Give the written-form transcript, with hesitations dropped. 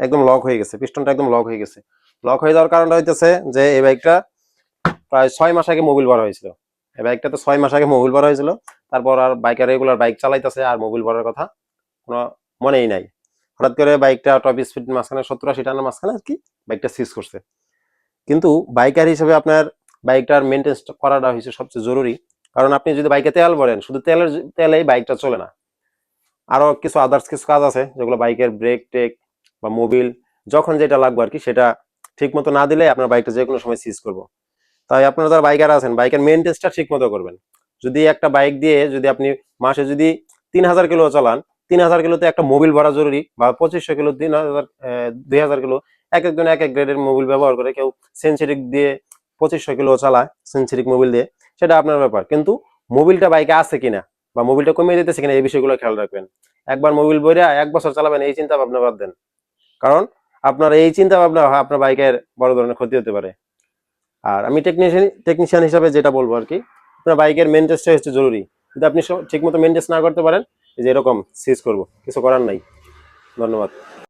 একদম লক হয়ে গেছে, পিস্টনটা একদম লক হয়ে গেছে। লক হয়ে যাওয়ার কারণটা হইতেছে যে এই বাইকটা প্রায় 6 মাস আগে মোবিল ভরা হয়েছিল। এই বাইকটা তো 6 মাস আগে মোবিল ভরা হয়েছিল, তারপর আর বাইকার রেগুলার বাইক চালাইতেছে আর মোবিল ভরার কথা কোনো মনেই নাই। হঠাৎ করে বাইকটা টপ স্পিড মাঝখানে 70-80 টানের মাঝখানে আর কি বাইকটা সিজ করছে। কিন্তু বাইকার হিসেবে আপনার বাইকটার মেনটেন্স করাটা হচ্ছে সবচেয়ে জরুরি। কারণ আপনি যদি বাইকে তেল ভরেন, শুধু তেলেই বাইকটা চলে না। আরো কিছু আদার্স কিছু কাজ আছে যেগুলো বাইকের ব্রেক টেক বা মোবিল যখন যেটা লাগবে আর কি, সেটা ঠিক মতো না দিলে আপনার বাইকটা যে কোনো সময় সিজ করবো। তাই আপনারা যারা বাইকার আছেন বাইকের মেনটেন্সটা ঠিক মতো করবেন। যদি একটা বাইক দিয়ে যদি আপনি মাসে যদি 3000 কিলো চালান, 3000 কিলোতে একটা মোবিল ভরা জরুরি, বা 2500 কিলো, 3000, 2000 কিলো। এক একজন এক এক গ্রেডের মোবিল ব্যবহার করে, কেউ সেন্সিটিক দিয়ে 2500 কিলো চালায় সেন্সিটিক মোবিল দিয়ে, সেটা আপনার ব্যাপার। কিন্তু মোবিলটা বাইকে আছে কিনা বা মোবিলটা কমিয়ে দিতেছে কিনা এই বিষয়গুলো খেয়াল রাখবেন। একবার মোবিল বইরা 1 বছর চালাবেন এই চিন্তা ভাবনা বাদ দেন। কারণ আপনার এই চিন্তা ভাবনা আপনার বাইকের বড় ধরনের ক্ষতি হতে পারে। আর আমি টেকনিশিয়ান হিসাবে যেটা বলবো আর কি, আপনার বাইকের মেনটেন্সটা হচ্ছে জরুরি। যদি আপনি ঠিক মতো মেনটেন্স না করতে পারেন, এই যে এরকম সিজ করবো, কিছু করার নাই। ধন্যবাদ।